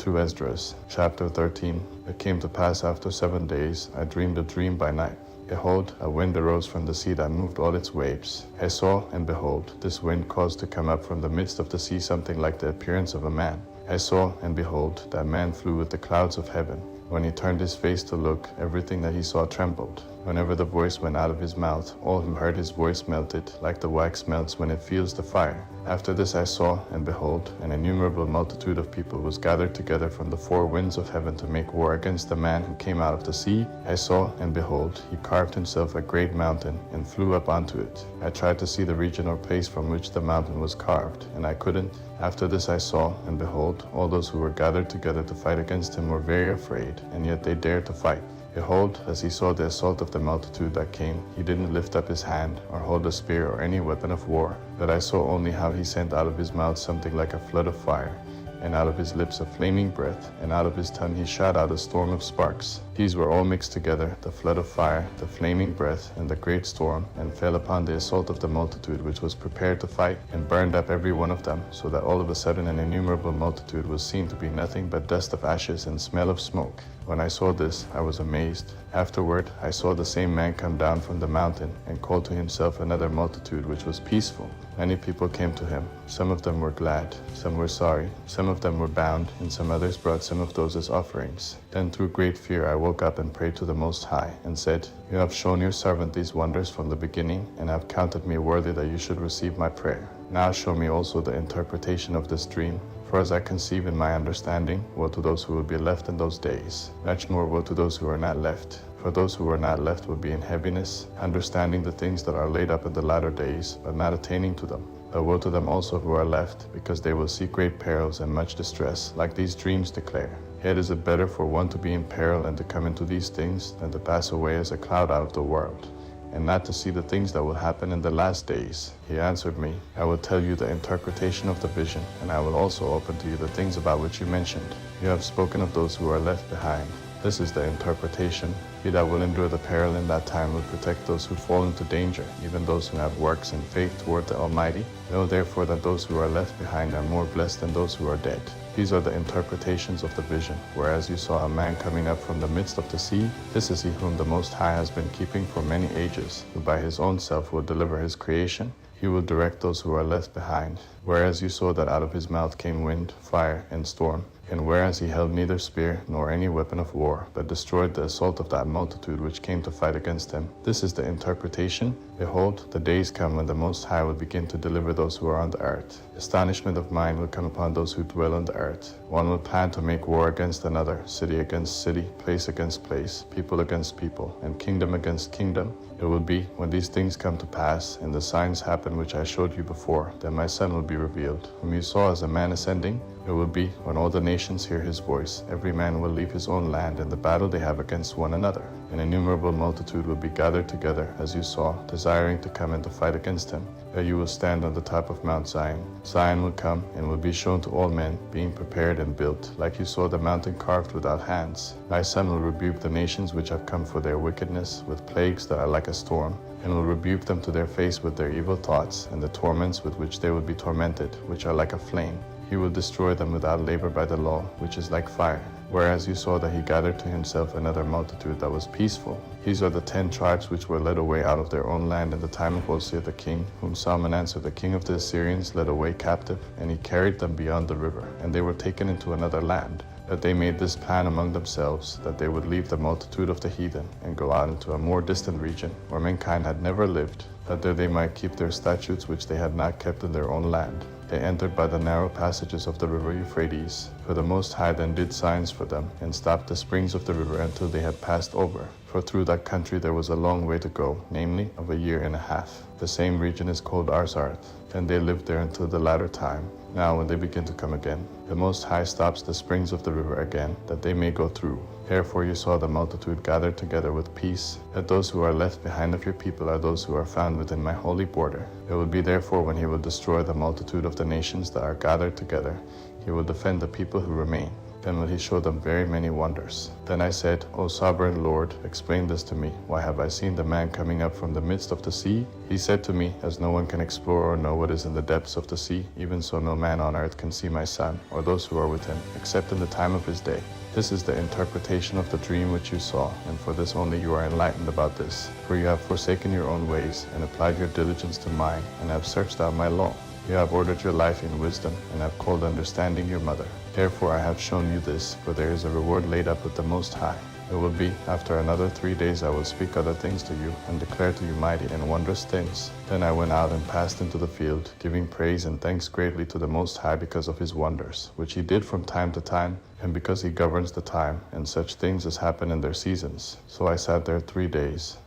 to Esdras. Chapter 13. It came to pass after 7 days, I dreamed a dream by night. Behold, a wind arose from the sea that moved all its waves. I saw, and behold, this wind caused to come up from the midst of the sea something like the appearance of a man. I saw, and behold, that man flew with the clouds of heaven. When he turned his face to look, everything that he saw trembled. Whenever the voice went out of his mouth, all who heard his voice melted, like the wax melts when it feels the fire. After this I saw, and behold, an innumerable multitude of people was gathered together from the four winds of heaven to make war against the man who came out of the sea. I saw, and behold, he carved himself a great mountain, and flew up onto it. I tried to see the region or place from which the mountain was carved, and I couldn't. After this I saw, and behold, all those who were gathered together to fight against him were very afraid, and yet they dared to fight. Behold, as he saw the assault of the multitude that came, he didn't lift up his hand, or hold a spear or any weapon of war, but I saw only how he sent out of his mouth something like a flood of fire, and out of his lips a flaming breath, and out of his tongue he shot out a storm of sparks. These were all mixed together, the flood of fire, the flaming breath, and the great storm, and fell upon the assault of the multitude which was prepared to fight, and burned up every one of them, so that all of a sudden an innumerable multitude was seen to be nothing but dust of ashes and smell of smoke. When I saw this, I was amazed. Afterward, I saw the same man come down from the mountain, and called to himself another multitude which was peaceful. Many people came to him. Some of them were glad, some were sorry, some of them were bound, and some others brought some of those as offerings. Then through great fear I woke up and prayed to the Most High, and said, You have shown your servant these wonders from the beginning, and have counted me worthy that you should receive my prayer. Now show me also the interpretation of this dream. For as I conceive in my understanding, woe to those who will be left in those days. Much more woe to those who are not left. For those who are not left will be in heaviness, understanding the things that are laid up in the latter days, but not attaining to them. But woe to them also who are left, because they will see great perils and much distress, like these dreams declare. Yet is it better for one to be in peril and to come into these things, than to pass away as a cloud out of the world, and not to see the things that will happen in the last days. He answered me, I will tell you the interpretation of the vision, and I will also open to you the things about which you mentioned. You have spoken of those who are left behind. This is the interpretation. He that will endure the peril in that time will protect those who fall into danger, even those who have works and faith toward the Almighty. Know therefore that those who are left behind are more blessed than those who are dead. These are the interpretations of the vision. Whereas you saw a man coming up from the midst of the sea, this is he whom the Most High has been keeping for many ages, who by his own self will deliver his creation. He will direct those who are left behind. Whereas you saw that out of his mouth came wind, fire, and storm, and whereas he held neither spear nor any weapon of war, but destroyed the assault of that multitude which came to fight against him. This is the interpretation. Behold, the days come when the Most High will begin to deliver those who are on the earth. Astonishment of mind will come upon those who dwell on the earth. One will plan to make war against another, city against city, place against place, people against people, and kingdom against kingdom. It will be, when these things come to pass, and the signs happen which I showed you before, that my Son will be revealed, whom you saw as a man ascending. It will be, when all the nations hear his voice, every man will leave his own land and the battle they have against one another. An innumerable multitude will be gathered together, as you saw, desiring to come and to fight against him. There you will stand on the top of Mount Zion. Zion will come and will be shown to all men, being prepared and built, like you saw the mountain carved without hands. My Son will rebuke the nations which have come for their wickedness, with plagues that are like a storm, and will rebuke them to their face with their evil thoughts, and the torments with which they will be tormented, which are like a flame. He will destroy them without labor by the law, which is like fire. Whereas you saw that he gathered to himself another multitude that was peaceful. These are the 10 tribes which were led away out of their own land in the time of Hosea the king, whom Salmanassar the king of the Assyrians led away captive, and he carried them beyond the river, and they were taken into another land. But they made this plan among themselves, that they would leave the multitude of the heathen, and go out into a more distant region, where mankind had never lived, that there they might keep their statutes which they had not kept in their own land. They entered by the narrow passages of the river Euphrates. For the Most High then did signs for them, and stopped the springs of the river until they had passed over. For through that country there was a long way to go, namely, of a year and a half. The same region is called Arzarth, and they lived there until the latter time. Now when they begin to come again, the Most High stops the springs of the river again, that they may go through. Therefore you saw the multitude gathered together with peace, that those who are left behind of your people are those who are found within my holy border. It will be therefore when he will destroy the multitude of the nations that are gathered together, he will defend the people who remain. Then will he show them very many wonders. Then I said, O sovereign Lord, explain this to me. Why have I seen the man coming up from the midst of the sea? He said to me, as no one can explore or know what is in the depths of the sea, even so no man on earth can see my son, or those who are with him, except in the time of his day. This is the interpretation of the dream which you saw, and for this only you are enlightened about this. For you have forsaken your own ways, and applied your diligence to mine, and have searched out my law. You have ordered your life in wisdom, and have called understanding your mother. Therefore I have shown you this, for there is a reward laid up with the Most High. It will be, after another 3 days I will speak other things to you, and declare to you mighty and wondrous things. Then I went out and passed into the field, giving praise and thanks greatly to the Most High because of his wonders, which he did from time to time, and because he governs the time, and such things as happen in their seasons. So I sat there 3 days.